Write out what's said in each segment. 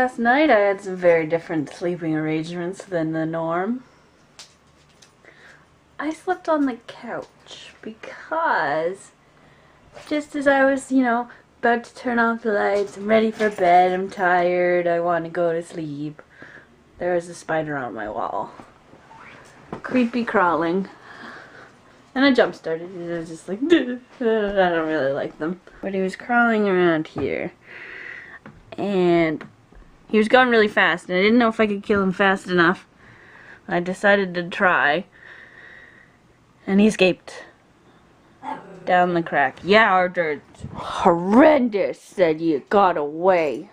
last night I had some very different sleeping arrangements than the norm. I slept on the couch because just as I was, about to turn off the lights, I'm ready for bed, I'm tired, I want to go to sleep, there was a spider on my wall. Creepy crawling. And I jump started and I was just like, I don't really like them. But he was crawling around here. And he was going really fast and I didn't know if I could kill him fast enough. I decided to try. And he escaped. Down the crack. Yeah, Arthur, it's horrendous, said you got away.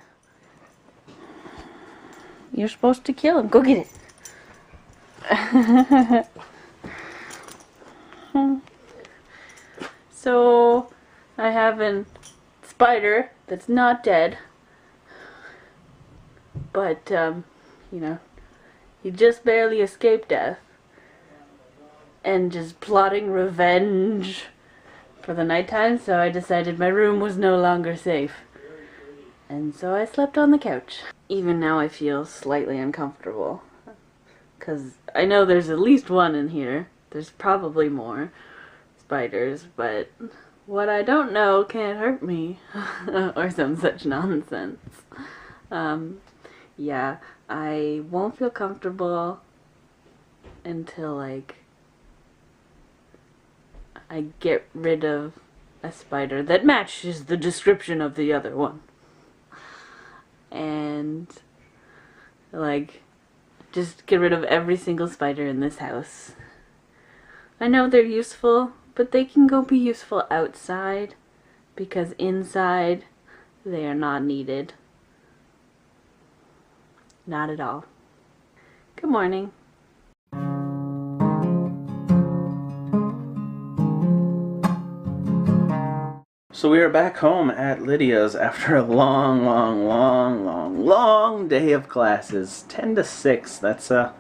You're supposed to kill him. Go get it. So, I have a spider that's not dead. But, he just barely escaped death. And just plotting revenge for the nighttime, so I decided my room was no longer safe. And so I slept on the couch. Even now I feel slightly uncomfortable. Because I know there's at least one in here. There's probably more spiders, but what I don't know can't hurt me. Or some such nonsense. Yeah, I won't feel comfortable until, I get rid of a spider that matches the description of the other one. And, just get rid of every single spider in this house. I know they're useful, but they can go be useful outside, because inside they are not needed. Not at all. Good morning. So we are back home at Lydia's after a long day of classes. 10 to 6. That's a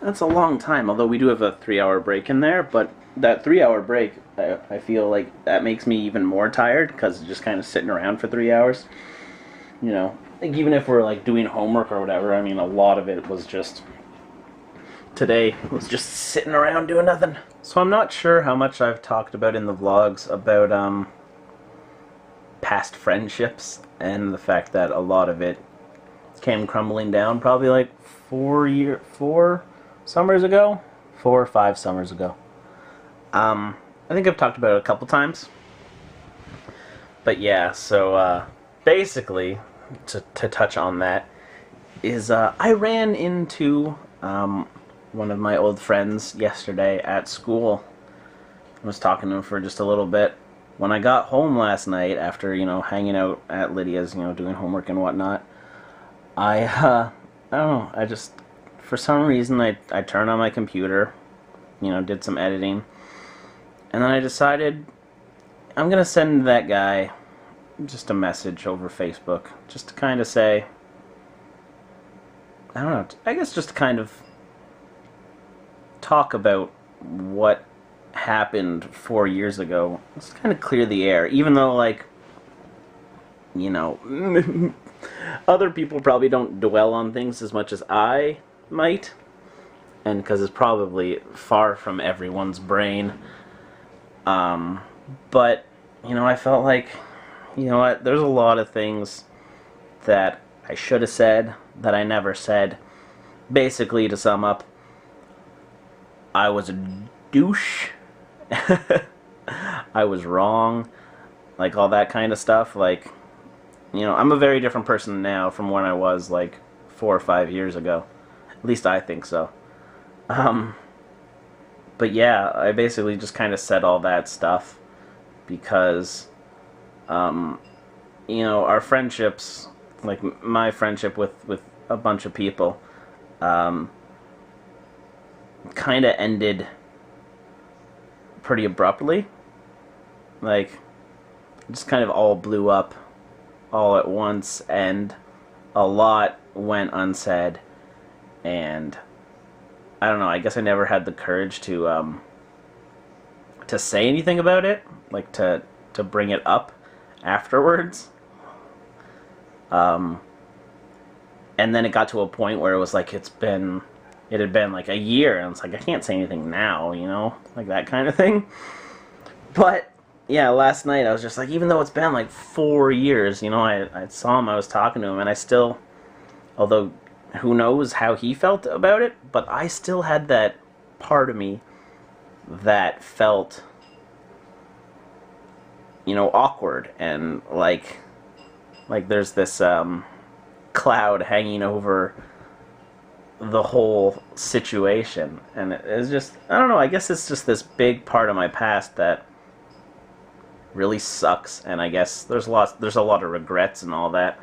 long time. Although we do have a 3-hour break in there, but that 3-hour break, I feel like that makes me even more tired because just kind of sitting around for 3 hours. Even if we're doing homework or whatever, I mean, a lot of it was just today was just sitting around doing nothing. So I'm not sure how much I've talked about in the vlogs about past friendships and the fact that a lot of it came crumbling down probably 4 summers ago, 4 or 5 summers ago. I think I've talked about it a couple times, but yeah, so basically to touch on that is I ran into one of my old friends yesterday at school. I was talking to him for just a little bit. When I got home last night after, hanging out at Lydia's, doing homework and whatnot, I don't know, I just, for some reason, I turned on my computer, did some editing, and then I decided I'm going to send that guy just a message over Facebook, just to kind of say, I don't know, I guess just to kind of talk about what happened 4 years ago. Let's kind of clear the air, even though other people probably don't dwell on things as much as I might, and because it's probably far from everyone's brain. But I felt like, what, there's a lot of things that I should have said that I never said. Basically, to sum up, I was a douche. I was wrong, all that kind of stuff. I'm a very different person now from when I was 4 or 5 years ago. At least I think so. But yeah, I basically just kind of said all that stuff because our friendships, my friendship with a bunch of people, kind of ended pretty abruptly. Just kind of all blew up all at once, and a lot went unsaid, and I don't know, I guess I never had the courage to say anything about it, to bring it up afterwards. And then it got to a point where it was like it had been like a year, and it's like I can't say anything now, you know, like that kind of thing. But yeah, last night I was just like, even though it's been like 4 years, you know, I saw him, I was talking to him, and I still, although who knows how he felt about it, but I still had that part of me that felt, you know, awkward, and like there's this cloud hanging over the whole situation, and it's just, I don't know, I guess it's just this big part of my past that really sucks, and I guess there's a lot of regrets and all that.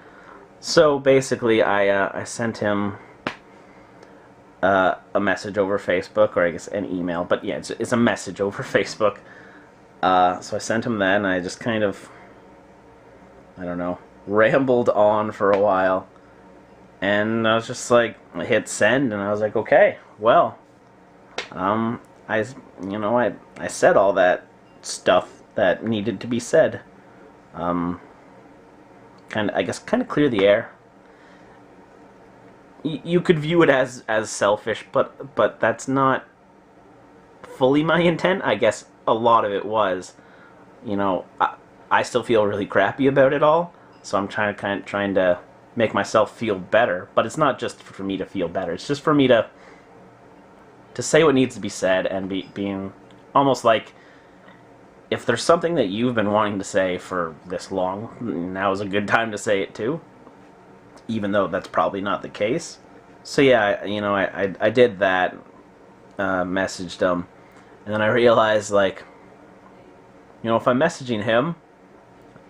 So basically I sent him a message over Facebook, or I guess an email, but yeah, it's a message over Facebook. So I sent him that, and I just kind of, I don't know, rambled on for a while. And I was just like, I hit send, and I was like, okay, well, I said all that stuff that needed to be said. I guess kind of clear the air. You could view it as selfish, but that's not fully my intent. I guess a lot of it was, you know, I still feel really crappy about it all, so I'm trying to make myself feel better. But it's not just for me to feel better. It's just for me to say what needs to be said, and being almost like, if there's something that you've been wanting to say for this long, now is a good time to say it too, even though that's probably not the case. So yeah, you know, I did that, messaged him, and then I realized, like, you know, if I'm messaging him,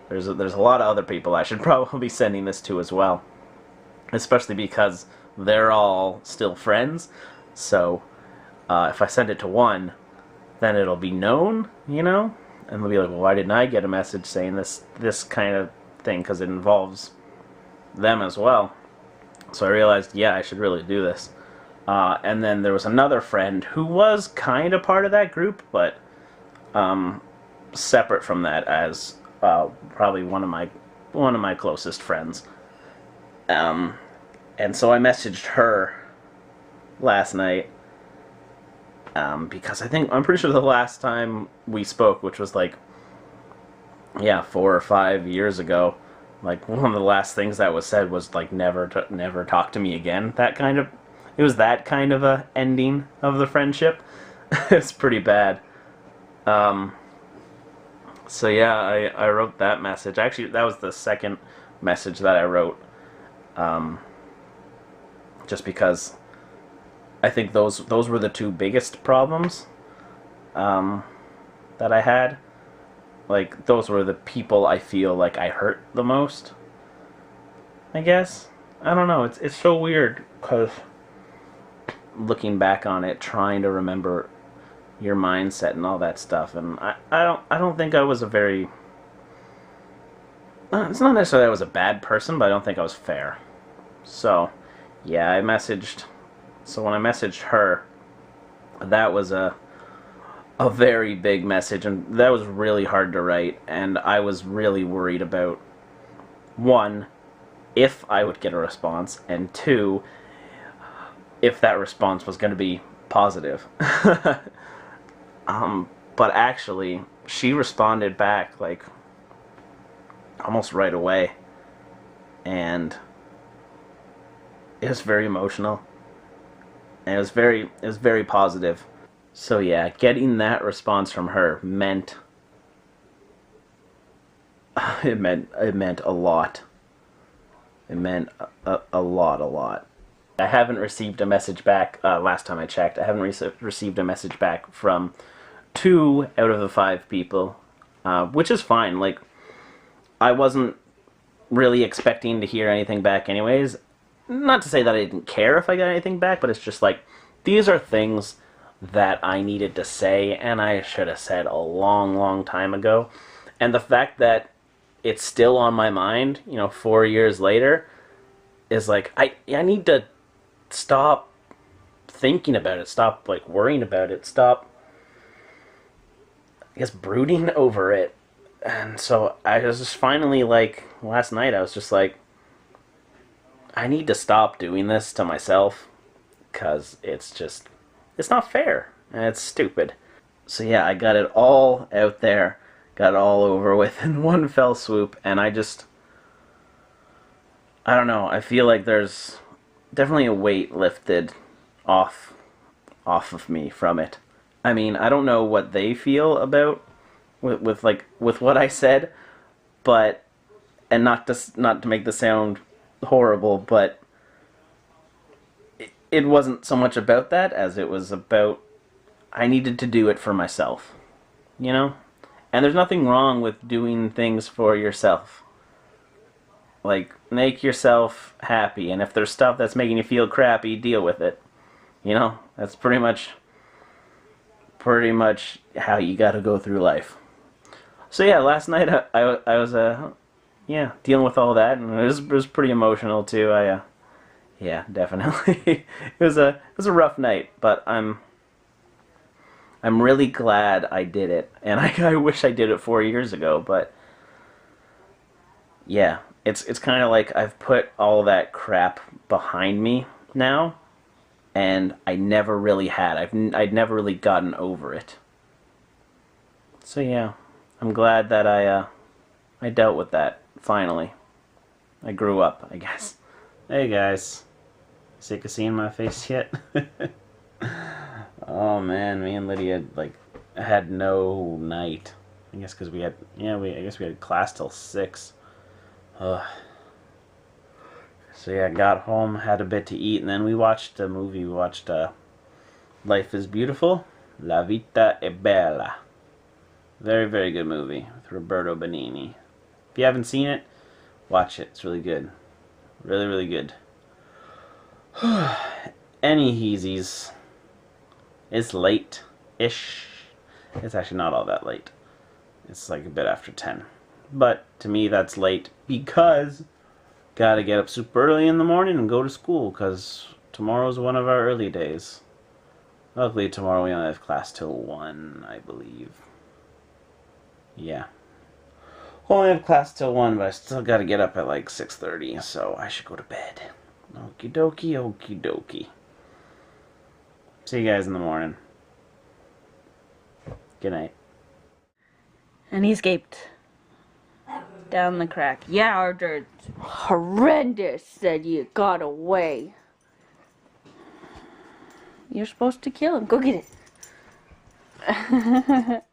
there's a lot of other people I should probably be sending this to as well, especially because they're all still friends. So if I send it to one, then it'll be known, you know, and they'll be like, well, why didn't I get a message saying this kind of thing? Because it involves them as well. So I realized, yeah, I should really do this. And then there was another friend who was kind of part of that group, but separate from that, as probably one of my closest friends. And so I messaged her last night, because I'm pretty sure the last time we spoke, which was like, yeah, 4 or 5 years ago, like, one of the last things that was said was like, never talk to me again. It was that kind of a ending of the friendship. It's pretty bad. So yeah, I wrote that message. Actually, that was the second message that I wrote. Just because I think those were the two biggest problems that I had. Like, those were the people I feel like I hurt the most, I guess. I don't know, it's so weird, because looking back on it, trying to remember your mindset and all that stuff, and I don't think I was a very, it's not necessarily I was a bad person, but I don't think I was fair. So yeah, so when I messaged her, that was a very big message, and that was really hard to write, and I was really worried about, one, if I would get a response, and two, if that response was going to be positive. But actually, she responded back, like, almost right away, and it was very emotional, and it was very positive. So yeah, getting that response from her meant it meant a lot. It meant a lot. I haven't received a message back. Last time I checked, I haven't received a message back from 2 out of the 5 people, which is fine. Like, I wasn't really expecting to hear anything back anyways. Not to say that I didn't care if I got anything back, but it's just like, these are things that I needed to say, and I should have said a long time ago. And the fact that it's still on my mind, you know, 4 years later, is like, I need to stop thinking about it, stop, like, worrying about it, stop, I guess, brooding over it. And so I was just finally, like, last night I was just like, I need to stop doing this to myself, because it's not fair, and it's stupid. So yeah, I got it all out there, got it all over with in one fell swoop, and I don't know, I feel like there's definitely a weight lifted off of me from it. I mean, I don't know what they feel about with what I said, but and not to make this sound horrible, but it wasn't so much about that as it was about I needed to do it for myself, you know? And there's nothing wrong with doing things for yourself. Like, make yourself happy, and if there's stuff that's making you feel crappy, deal with it. You know? That's pretty much how you gotta go through life. So yeah, last night I was yeah, dealing with all that, and it was pretty emotional too. Yeah, definitely. It was a rough night, but I'm really glad I did it, and I wish I did it 4 years ago. But yeah, it's kind of like I've put all that crap behind me now, and I never really had. I'd never really gotten over it. So yeah, I'm glad that I dealt with that finally. I grew up, I guess. Hey guys, sick of seeing my face yet? Oh man, me and Lydia like had no night. I guess because we had I guess we had class till 6. Ugh. So yeah, got home, had a bit to eat, and then we watched a movie. We watched Life is Beautiful, La Vita è Bella. Very, very good movie with Roberto Benigni. If you haven't seen it, watch it. It's really good. Really, really good. Any heezies. It's late-ish. It's actually not all that late. It's like a bit after 10. But to me, that's late because gotta get up super early in the morning and go to school because tomorrow's one of our early days. Luckily, tomorrow we only have class till 1, I believe. Yeah. Only have class till 1, but I still gotta get up at like 6:30, so I should go to bed. Okie dokie, okie dokie. See you guys in the morning. Good night. And he escaped down the crack. Yeah, Arthur, it's horrendous that you got away. You're supposed to kill him. Go get it.